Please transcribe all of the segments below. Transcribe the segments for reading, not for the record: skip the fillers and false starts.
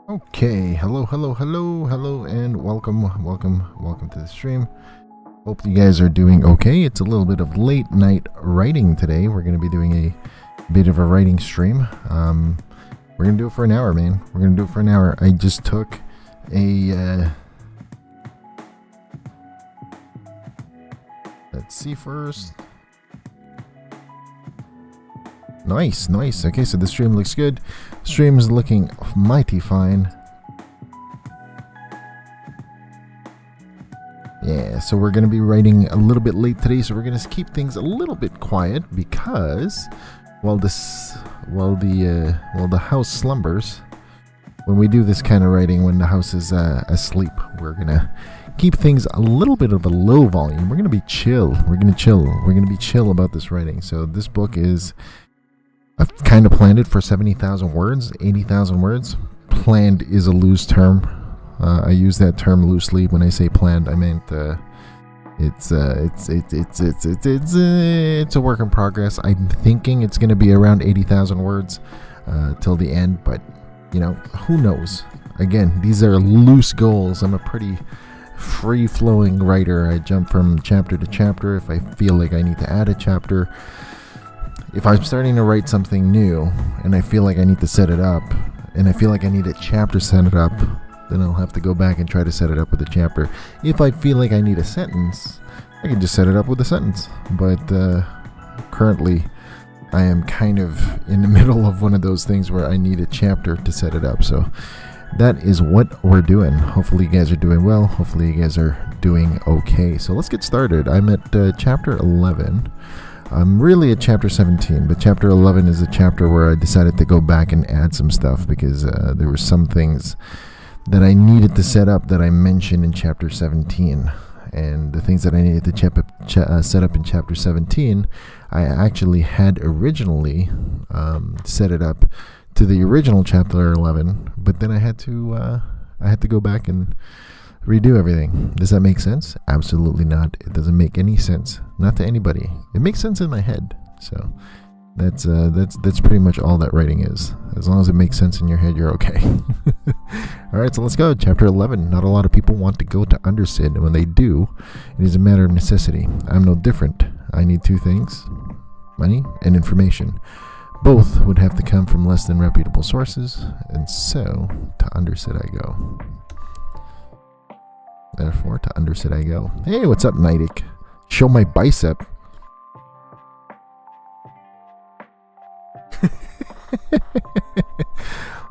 Okay, hello, and welcome to the stream. Hope you guys are doing okay. It's a little bit of late night writing today. We're going to be doing a bit of a writing stream. We're going to do it for an hour, man. We're going to do it for an hour. I just took a, let's see first. Nice. Okay, so the stream looks good. Stream is looking mighty fine. Yeah, so we're going to be writing a little bit late today, so we're going to keep things a little bit quiet because while the house slumbers, when we do this kind of writing, when the house is asleep, we're going to keep things a little bit of a low volume. We're going to be chill. We're going to be chill about this writing. So this book is... I've kind of planned it for 70,000 words, 80,000 words. Planned is a loose term. I use that term loosely. When I say planned, I meant it's a work in progress. I'm thinking it's going to be around 80,000 words till the end, but you know, who knows? Again, these are loose goals. I'm a pretty free-flowing writer. I jump from chapter to chapter if I feel like I need to add a chapter. If I'm starting to write something new and I feel like I need to set it up and I feel like I need a chapter set it up, then I'll have to go back and try to set it up with a chapter. If I feel like I need a sentence, I can just set it up with a sentence. But currently, I am kind of in the middle of one of those things where I need a chapter to set it up. So that is what we're doing. Hopefully you guys are doing well. Hopefully you guys are doing okay. So let's get started. I'm at chapter 11. I'm really at chapter 17, but chapter 11 is a chapter where I decided to go back and add some stuff because there were some things that I needed to set up that I mentioned in chapter 17. And the things that I needed to set up in chapter 17, I actually had originally set it up to the original chapter 11, but then I had to go back and redo everything. Does that make sense? Absolutely not. It doesn't make any sense. Not to anybody. It makes sense in my head. So that's pretty much all that writing is. As long as it makes sense in your head, you're okay. All right, so let's go. Chapter 11. Not a lot of people want to go to Undersid, and when they do, it is a matter of necessity. I'm no different. I need two things: money and information. Both would have to come from less than reputable sources, and so to Undersid I go. Therefore, to Undersid I go. Hey, what's up, Nightic? Show my bicep.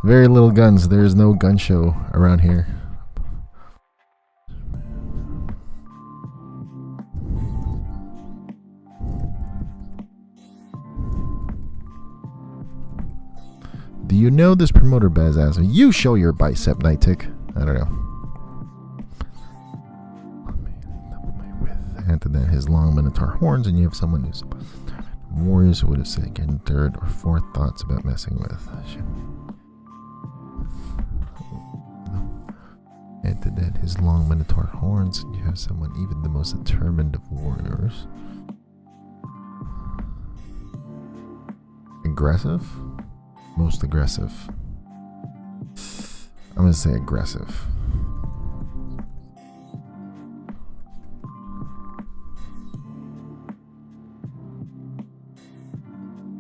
Very little guns. There is no gun show around here. Do you know this promoter Bazass? You show your bicep, Nightic. I don't know. Add to that his long minotaur horns, and you have someone who's warriors who would have said getting third or fourth thoughts about messing with. Add to that his long minotaur horns, and you have someone even the most determined of warriors. Aggressive? Most aggressive. I'm gonna say aggressive.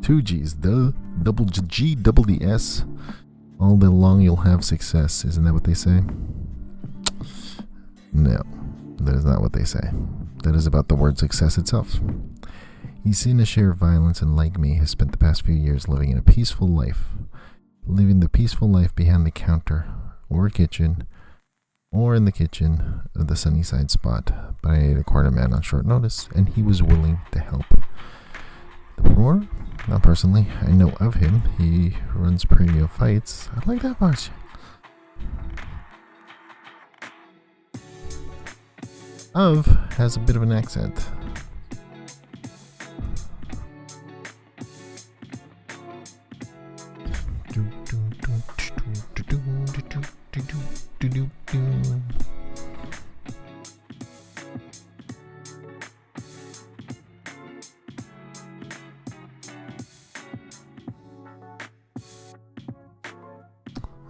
Two G's, the double G, double the S. All day long you'll have success. Isn't that what they say? No, that is not what they say. That is about the word success itself. He's seen a share of violence and, like me, has spent the past few years living in a peaceful life. Living the peaceful life behind the counter, or kitchen, or in the kitchen of the Sunnyside spot. But I needed a corner man on short notice, and he was willing to help. The promoter? Not personally. I know of him. He runs premium fights. I like that much. Of has a bit of an accent.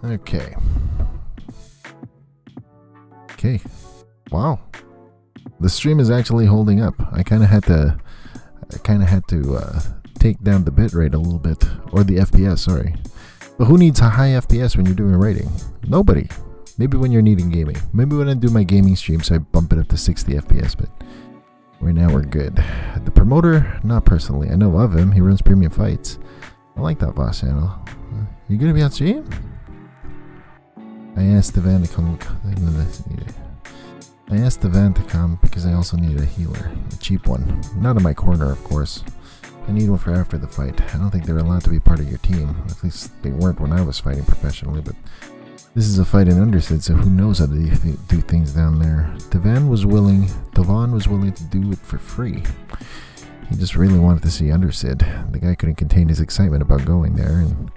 Okay. Okay. Wow. The stream is actually holding up. I kind of had to take down the bitrate a little bit, or the FPS, sorry. But who needs a high FPS when you're doing rating? Nobody. Maybe when you're needing gaming. Maybe when I do my gaming streams, I bump it up to 60 FPS, but right now we're good. The promoter, not personally. I know of him. He runs premium fights. I like that boss channel. You gonna be on stream? I asked the van to come. Because I also needed a healer. A cheap one. Not in my corner, of course. I need one for after the fight. I don't think they're allowed to be part of your team. At least they weren't when I was fighting professionally, but this is a fight in Undercid, so who knows how to do things down there. Devon was willing to do it for free. He just really wanted to see Undercid. The guy couldn't contain his excitement about going there, and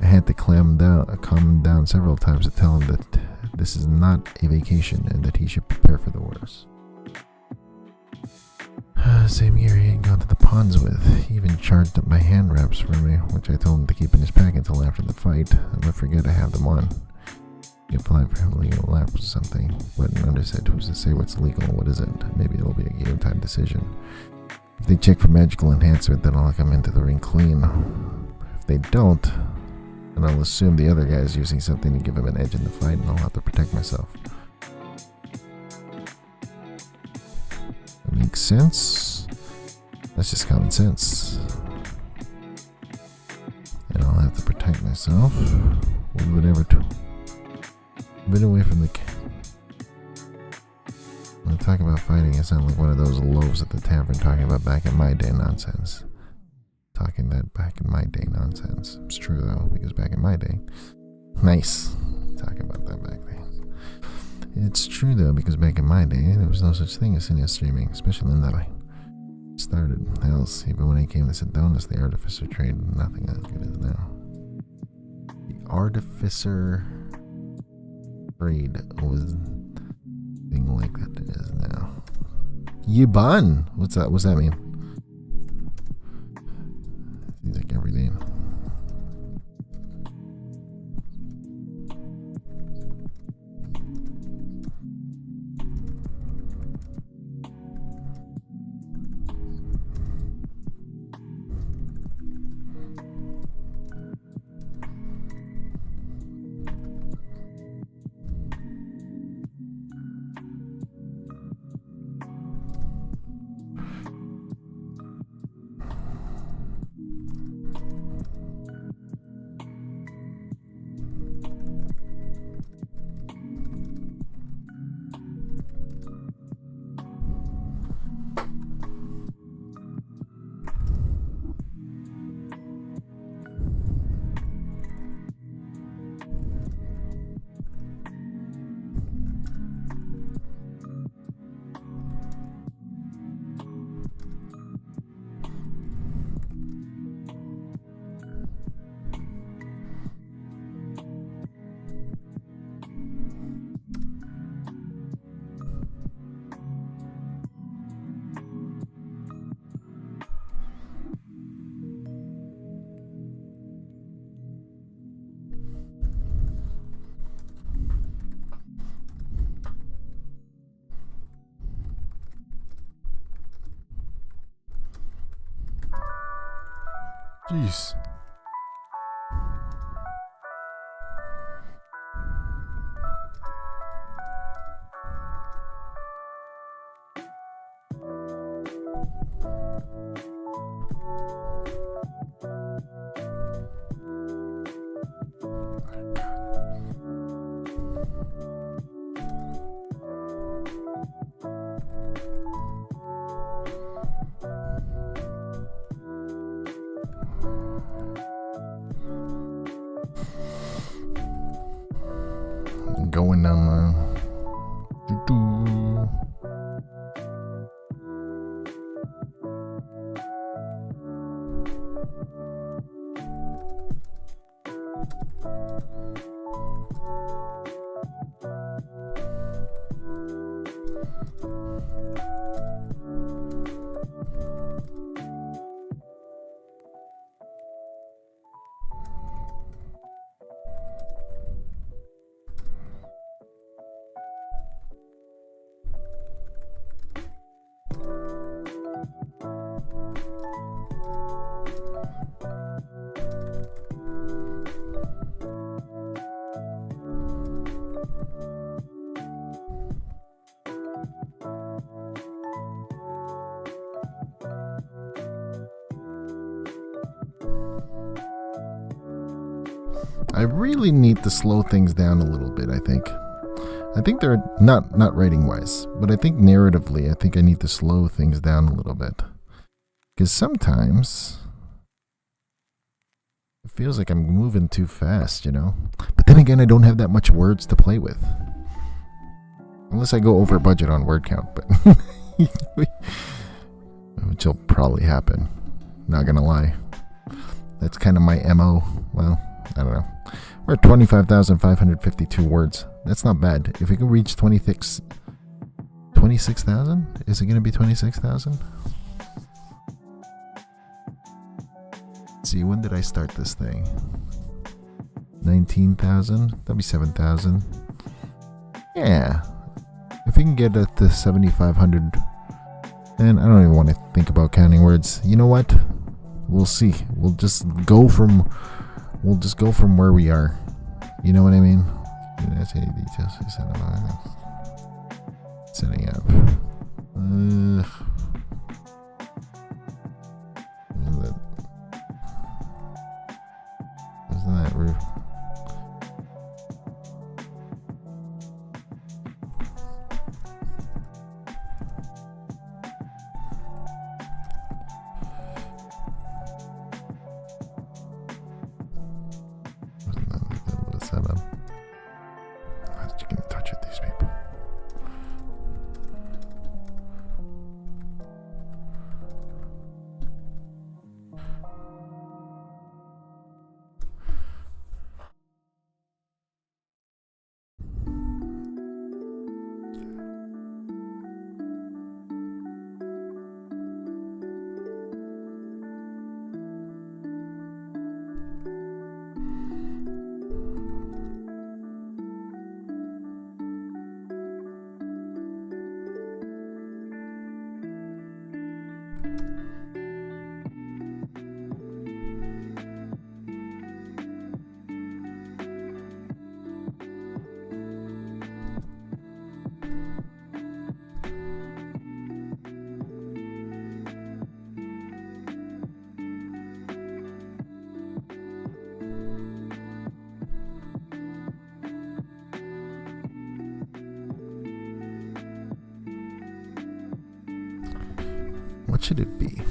I had to calm him down several times to tell him that this is not a vacation and that he should prepare for the worst. Same year he had gone to the ponds with. He even charged up my hand wraps for me, which I told him to keep in his pack until after the fight. I might forget I have them on. You apply for illegal laps or something. But Undercid, who's to say what's legal and what isn't? Maybe it'll be a game time decision. If they check for magical enhancement, then I'll come into the ring clean. If they don't, then I'll assume the other guy is using something to give him an edge in the fight, and I'll have to protect myself. That makes sense. That's just common sense. And I'll have to protect myself. With whatever been away from the when I talk about fighting, I sound like one of those loaves at the tavern talking about back in my day nonsense. Talking that back in my day nonsense. It's true though, because back in my day. Nice. Talking about that back then. It's true though, because back in my day, there was no such thing as cine streaming, especially in that I started. Else, even when I came to Sedonis, the Artificer trade, nothing as good as now. The Artificer trade was thing like that it is now. Yuban! What's that? What's that mean? Seems like every day. Jeez. Going down I really need to slow things down a little bit, I think. I think they're not writing wise, but I think narratively, I think I need to slow things down a little bit. Because sometimes it feels like I'm moving too fast, you know? But then again, I don't have that much words to play with. Unless I go over budget on word count, but which will probably happen. Not gonna lie. That's kind of my MO. Well, I don't know. We're at 25,552 words. That's not bad. If we can reach 26,000? Is it going to be 26,000? Let's see, when did I start this thing? 19,000? That'll be 7,000. Yeah. If we can get it to 7,500, and I don't even want to think about counting words. You know what? We'll see. We'll just go from where we are. You know what I mean? That's any details. Setting up. Isn't that rude? How did you get in touch with these people? What should it be?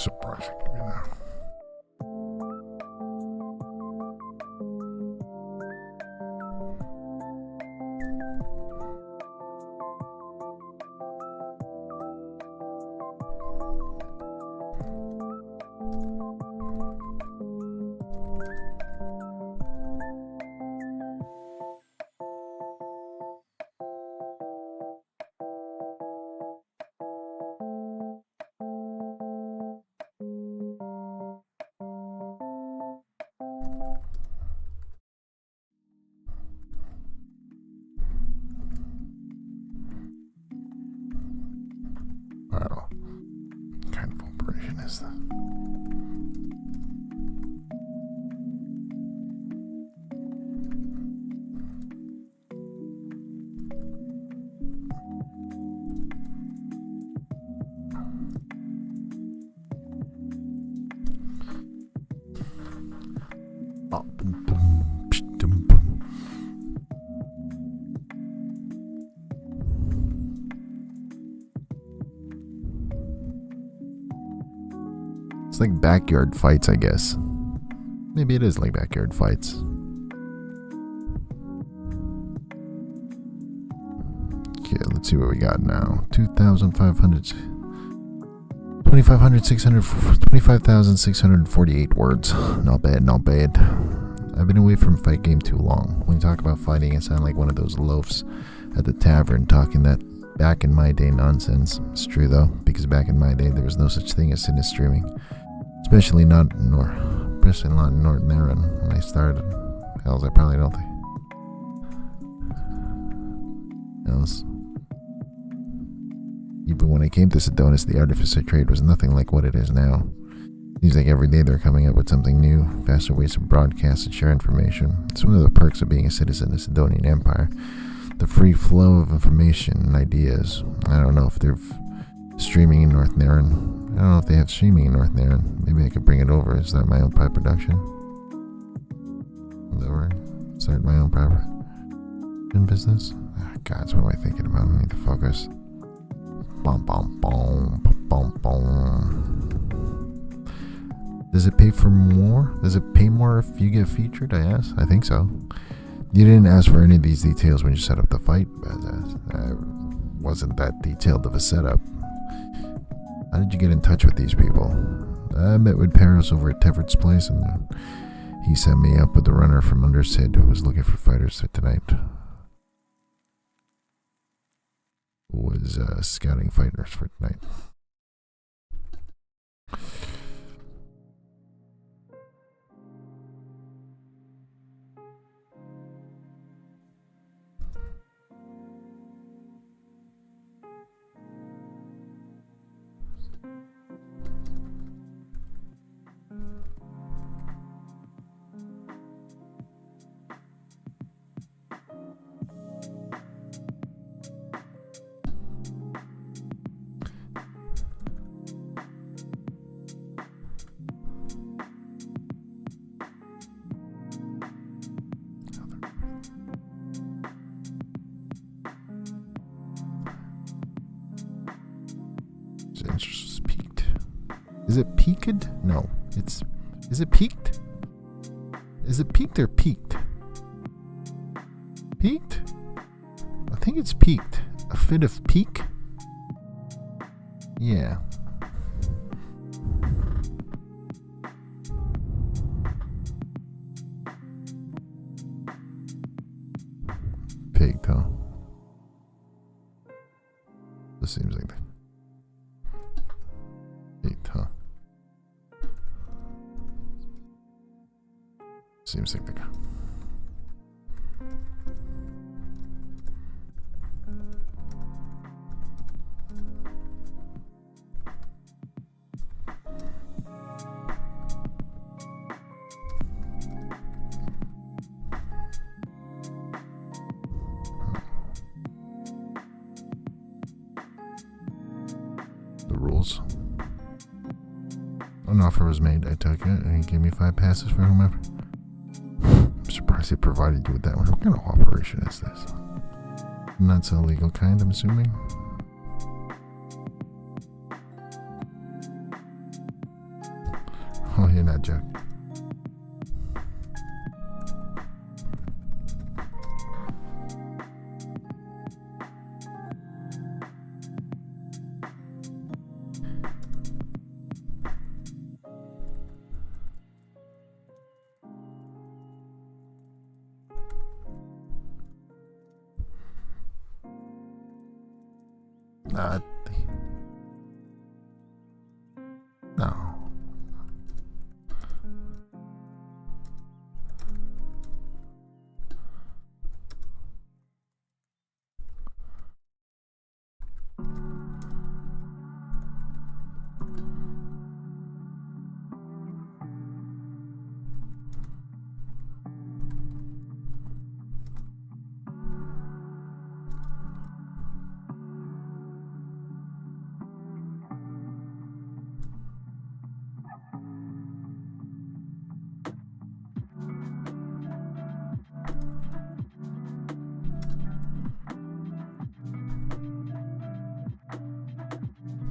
Surprised I can do that. Wow. What kind of operation is this? Oh, boom, boom, psh, dum, boom. It's like backyard fights, I guess. Maybe it is like backyard fights. Okay, let's see what we got now. 2,500. 25,648 words. Not bad, not bad. I've been away from fight game too long. When you talk about fighting, I sound like one of those loafs at the tavern talking that back in my day nonsense. It's true though, because back in my day there was no such thing as cinema streaming. Especially not in North Erin when I started. Hells, I probably don't think. Hells. Even when I came to Sedonis, the artificer trade was nothing like what it is now. Seems like every day they're coming up with something new, faster ways to broadcast and share information. It's one of the perks of being a citizen of the Sidonian Empire. The free flow of information and ideas. I don't know if they're streaming in North Erin. I don't know if they have streaming in North Erin. Maybe I could bring it over. Start my own private production. Start my own private business. Oh, God, what am I thinking about? I need to focus. Bum, bum, bum, bum, bum. Does it pay for more? Does it pay more if you get featured? I asked. I think so. You didn't ask for any of these details when you set up the fight, but wasn't that detailed of a setup. How did you get in touch with these people? I met with Paris over at Teffert's place, and he sent me up with the runner from Undersid who was looking for fighters for tonight. Who was scouting fighters for tonight. Interest was peaked. Is it peaked? No. Is it peaked? Is it peaked or peaked? Peaked? I think it's peaked. A fit of peak? Yeah. Peaked, huh? This seems like that. Huh? Seems like the guy. The rules. An offer was made. I took it, and he gave me 5 passes for whomever. I'm surprised he provided you with that one. What kind of operation is this? Not so legal kind, I'm assuming. joke. Not. No.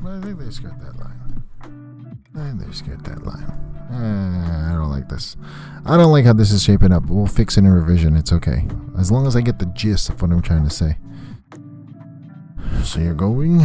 I think they skirt that line. I don't like this. I don't like how this is shaping up. We'll fix it in revision. It's okay. As long as I get the gist of what I'm trying to say. So you're going.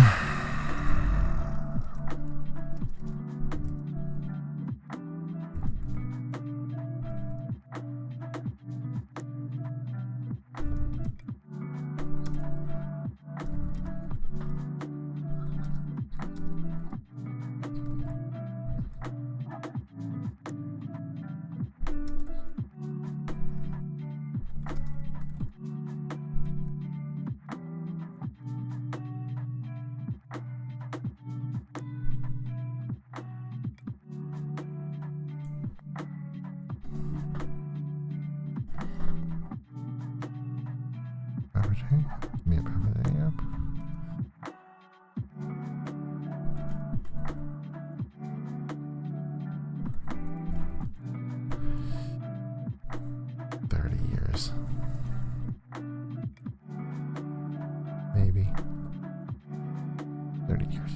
Me up. 30 years. Maybe. 30 years.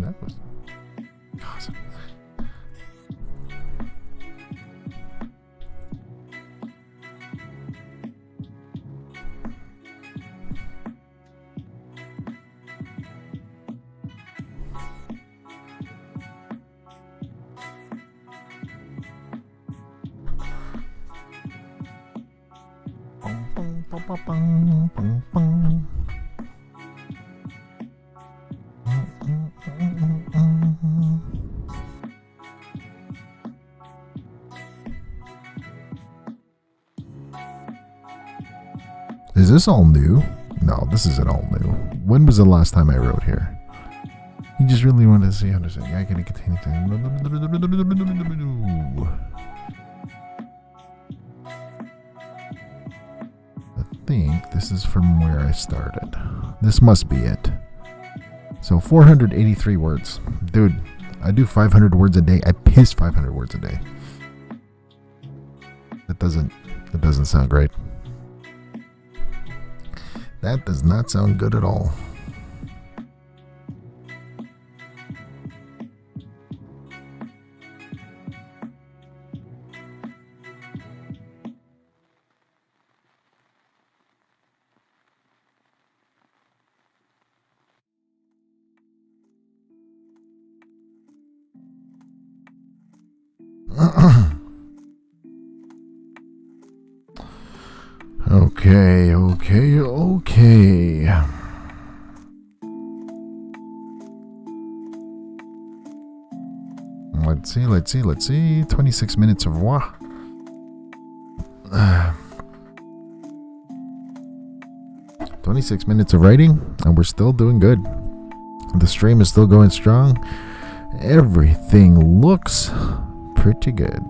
That was awesome. Is this all new? No, this isn't all new. When was the last time I wrote here? You just really wanted to see how to say I can contain I think this is from where I started. This must be it. So 483 words. Dude, I do 500 words a day. I piss 500 words a day. That doesn't sound great. That does not sound good at all. Okay. Let's see. 26 minutes of what? 26 minutes of writing, and we're still doing good. The stream is still going strong. Everything looks pretty good.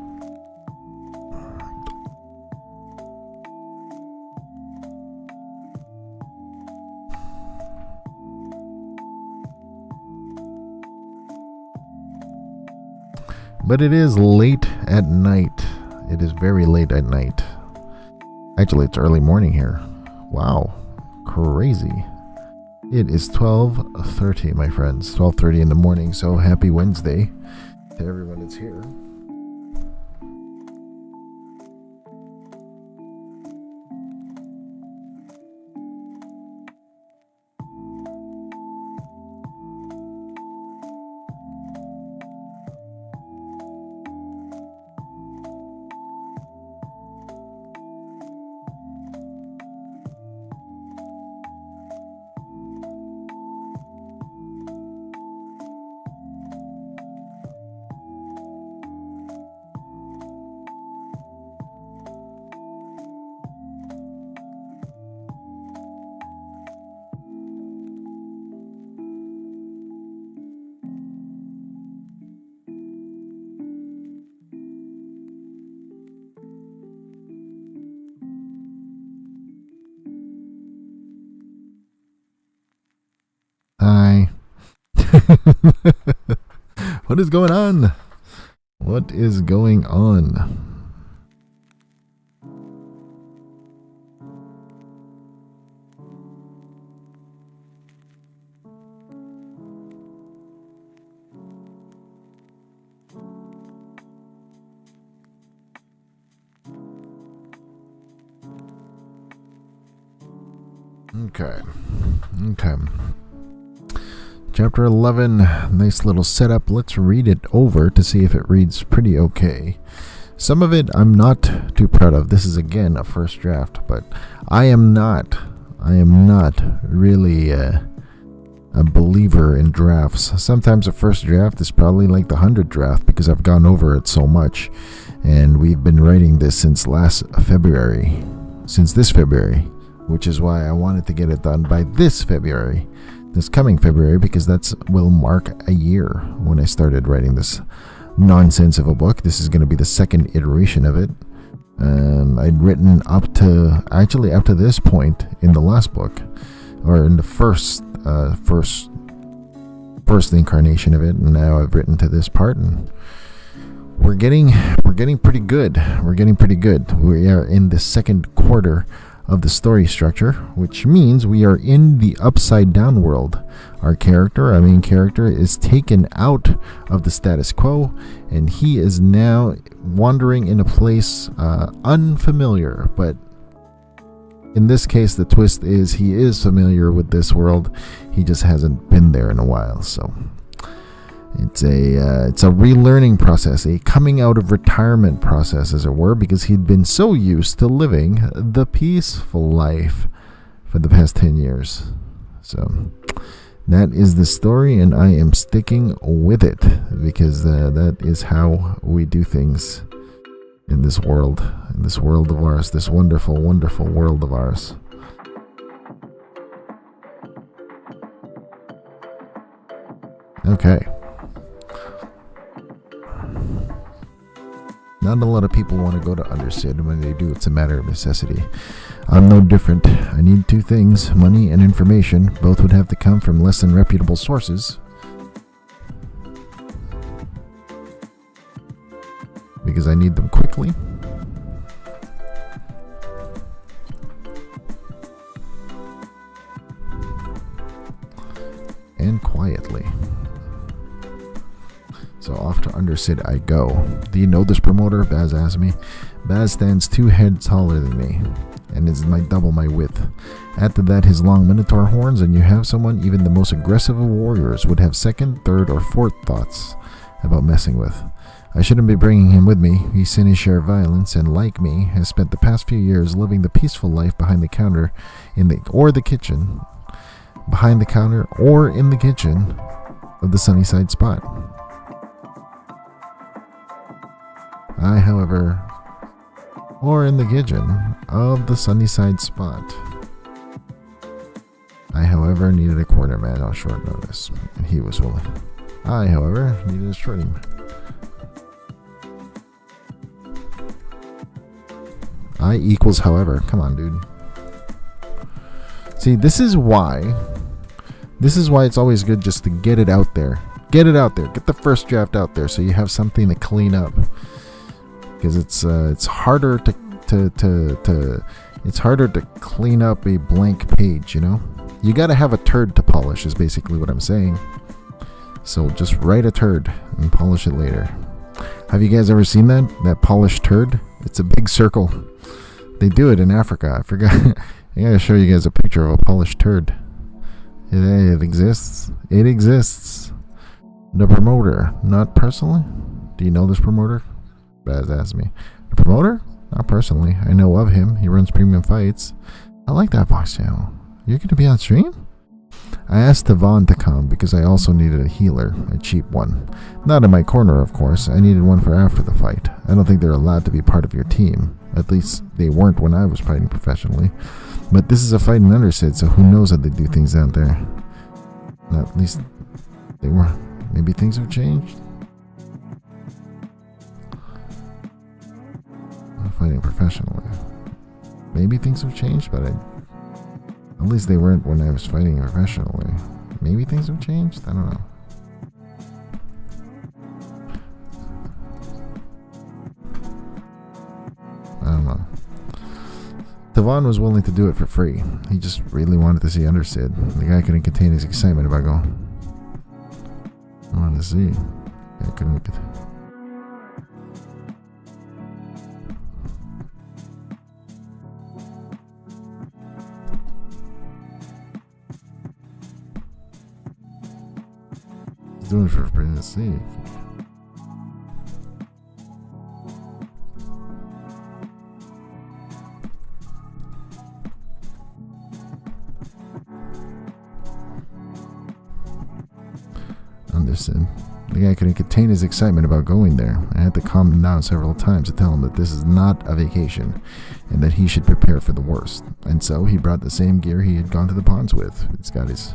But it is late at night. It is very late at night. Actually, it's early morning here. Wow. Crazy. It is 12:30, my friends. 12:30 in the morning. So happy Wednesday to everyone that's here. Hi. What is going on? What is going on? Okay. Chapter 11, nice little setup. Let's read it over to see if it reads pretty okay. Some of it I'm not too proud of. This is again a first draft, but I am not really a believer in drafts. Sometimes a first draft is probably like the 100th draft because I've gone over it so much, and we've been writing this since this February, which is why I wanted to get it done by this coming February, because that will mark a year when I started writing this nonsense of a book. This is going to be the second iteration of it. I'd written up to this point in the last book, or in the first incarnation of it, and now I've written to this part, and we're getting pretty good. We are in the second quarter of the story structure, which means we are in the upside down world. Our main character, is taken out of the status quo, and he is now wandering in a place unfamiliar. But in this case, the twist is he is familiar with this world. He just hasn't been there in a while. So it's a relearning process, a coming out of retirement process, as it were, because he'd been so used to living the peaceful life for the past 10 years. So that is the story, and I am sticking with it because that is how we do things in this world of ours, this wonderful, wonderful world of ours. Okay. Not a lot of people want to go to Undercid, and when they do, it's a matter of necessity. I'm no different. I need two things, money and information. Both would have to come from less than reputable sources, because I need them quickly. And quietly. So off to Undercid I go. Do you know this promoter? Baz asked me. Baz stands 2 heads taller than me, and is double my width. Add to that his long minotaur horns, and you have someone even the most aggressive of warriors would have second, third, or fourth thoughts about messing with. I shouldn't be bringing him with me. He's seen his share of violence, and like me, has spent the past few years living the peaceful life behind the counter or the kitchen, behind the counter or in the kitchen of the Sunnyside Spot. I, however, or in the kitchen of the Sunnyside Spot. I, however, needed a quarterman on short notice, and he was willing. I, however, needed a shorty. I equals however. Come on, dude. See, this is why it's always good just to get it out there. Get it out there. Get the first draft out there so you have something to clean up. Because it's harder to clean up a blank page, you know? You got to have a turd to polish is basically what I'm saying. So just write a turd and polish it later. Have you guys ever seen that polished turd? It's a big circle. They do it in Africa. I forgot. I gotta show you guys a picture of a polished turd. It exists. It exists. The promoter, not personally. Do you know this promoter? Baz asked me. The promoter? Not personally. I know of him. He runs premium fights. I like that Vox channel. You're gonna be on stream? I asked Devon to come because I also needed a healer, a cheap one. Not in my corner, of course. I needed one for after the fight. I don't think they're allowed to be part of your team. At least they weren't when I was fighting professionally. But this is a fight in Undersid, so who knows how they do things out there. At least they were. Maybe things have changed. I'm fighting professionally. Maybe things have changed, but at least they weren't when I was fighting professionally. Maybe things have changed? I don't know. I don't know. Devon was willing to do it for free. He just really wanted to see Undersid. The guy couldn't contain his excitement about going. I wanted to see. I couldn't get. He's doing it for free to see. Understood. The guy couldn't contain his excitement about going there. I had to calm him down several times to tell him that this is not a vacation and that he should prepare for the worst. And so he brought the same gear he had gone to the ponds with. It's got his...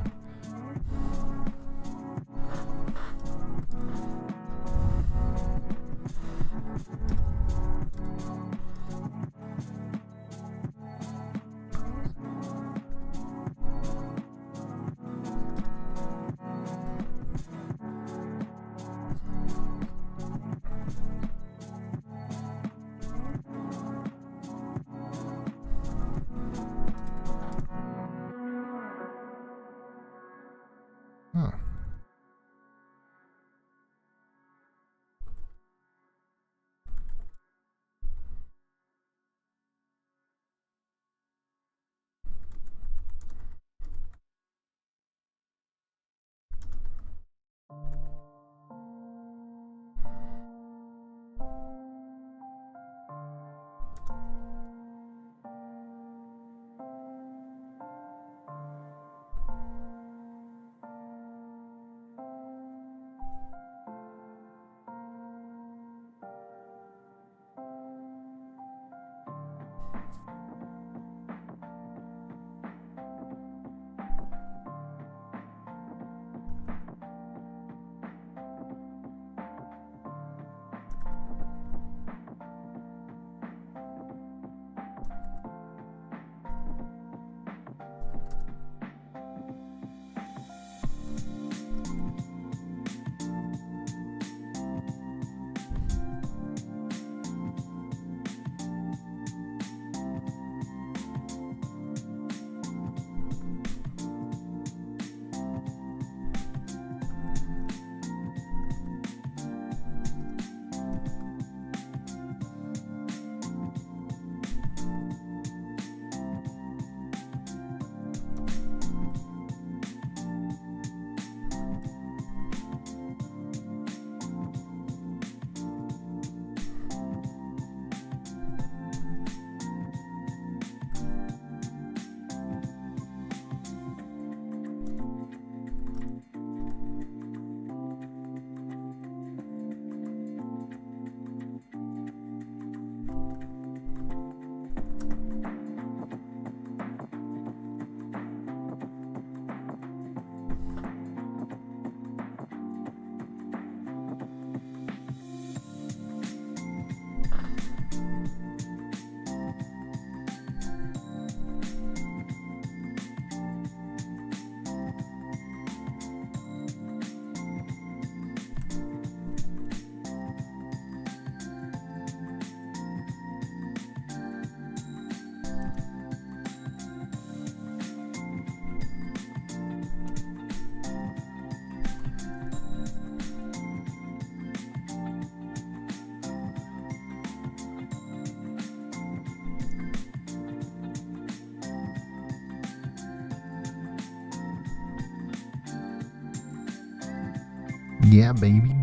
Yeah, baby.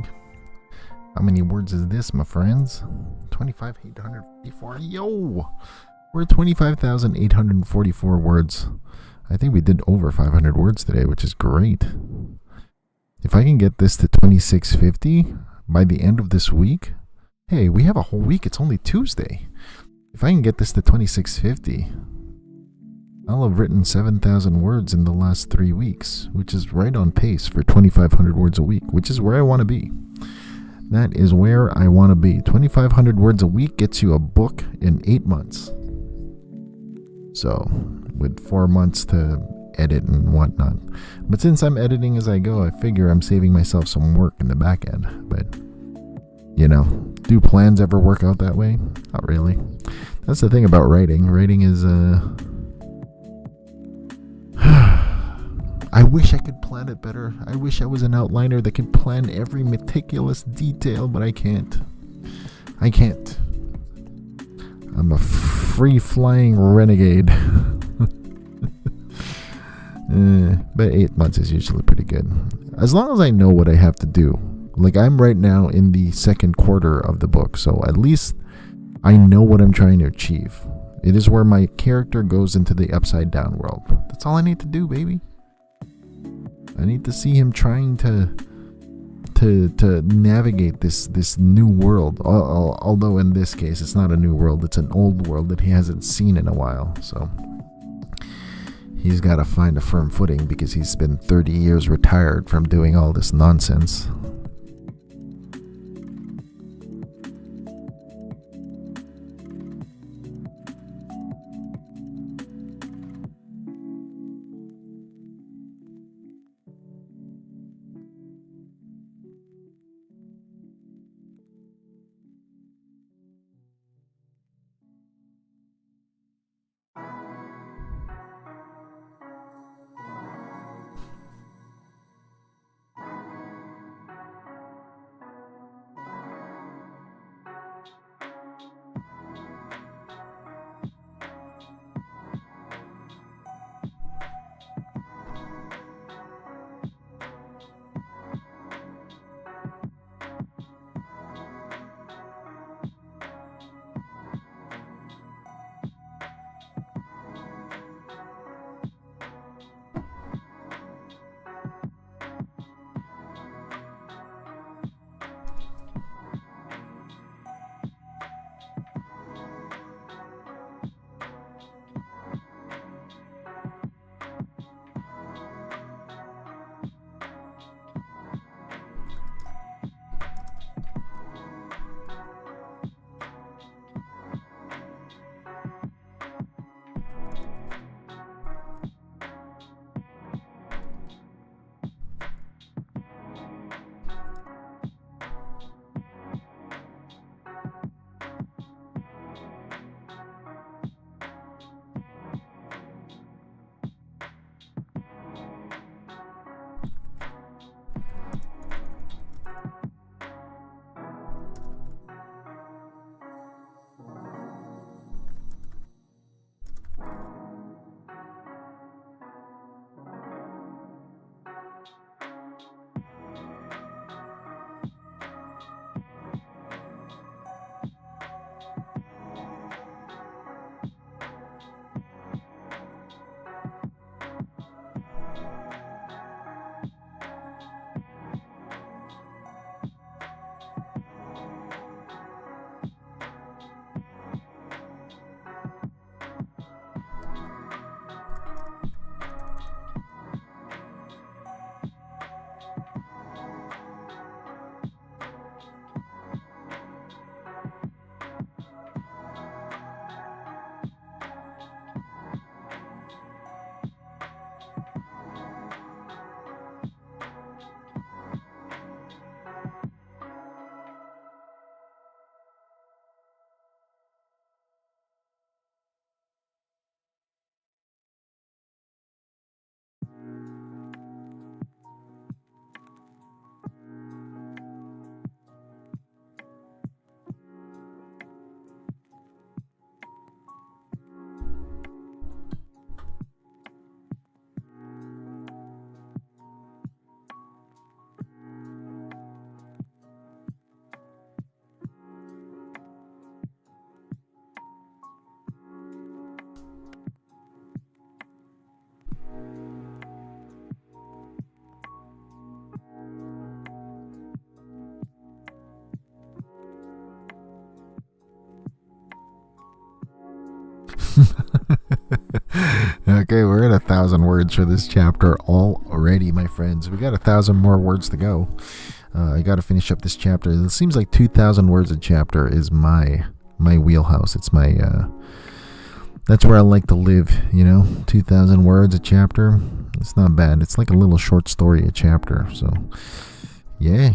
How many words is this, my friends? 25,844. Yo! We're at 25,844 words. I think we did over 500 words today, which is great. If I can get this to 2650 by the end of this week, hey, we have a whole week. It's only Tuesday. If I can get this to 2650, I'll have written 7,000 words in the last 3 weeks, which is right on pace for 2,500 words a week, which is where I want to be. That is where I want to be. 2,500 words a week gets you a book in 8 months. So, with 4 months to edit and whatnot. But since I'm editing as I go, I figure I'm saving myself some work in the back end. But, you know, do plans ever work out that way? Not really. That's the thing about writing. Writing is, I wish I could plan it better. I wish I was an outliner that could plan every meticulous detail, but I can't. I can't. I'm a free-flying renegade. But 8 months is usually pretty good. As long as I know what I have to do. Like, I'm right now in the second quarter of the book, so at least I know what I'm trying to achieve. It is where my character goes into the upside down world. That's all I need to do, baby. I need to see him trying to navigate this new world. Although in this case, it's not a new world. It's an old world that he hasn't seen in a while. So he's got to find a firm footing because he's been 30 years retired from doing all this nonsense. Okay, we're at 1,000 words for this chapter already, my friends. We got 1,000 more words to go. I got to finish up this chapter. It seems like 2,000 words a chapter is my wheelhouse. It's my that's where I like to live. 2,000 words a chapter. It's not bad. It's like a little short story a chapter. So, yeah,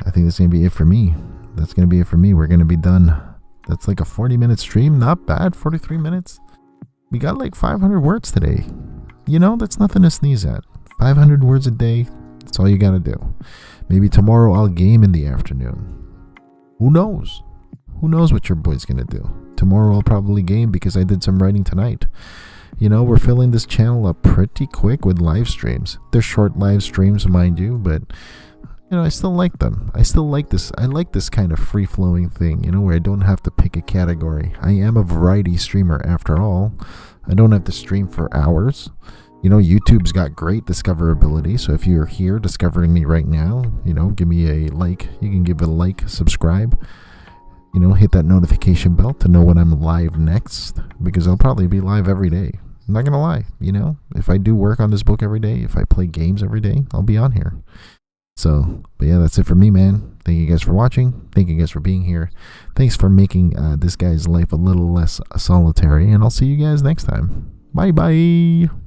I think that's gonna be it for me. We're gonna be done. That's like a 40-minute stream. Not bad. 43 minutes. We got like 500 words today. That's nothing to sneeze at. 500 words a day. That's all you gotta do. Maybe tomorrow I'll game in the afternoon. Who knows? Who knows what your boy's gonna do? Tomorrow I'll probably game because I did some writing tonight. We're filling this channel up pretty quick with live streams. They're short live streams, mind you, but I still like them. I still like this. I like this kind of free-flowing thing, where I don't have to pick a category. I am a variety streamer after all. I don't have to stream for hours. YouTube's got great discoverability, so if you're here discovering me right now, give me a like. You can give it a like, subscribe. Hit that notification bell to know when I'm live next, because I'll probably be live every day. I'm not gonna lie, if I do work on this book every day, if I play games every day, I'll be on here. So, but yeah, that's it for me, man. Thank you guys for watching. Thank you guys for being here. Thanks for making this guy's life a little less solitary, and I'll see you guys next time. Bye-bye.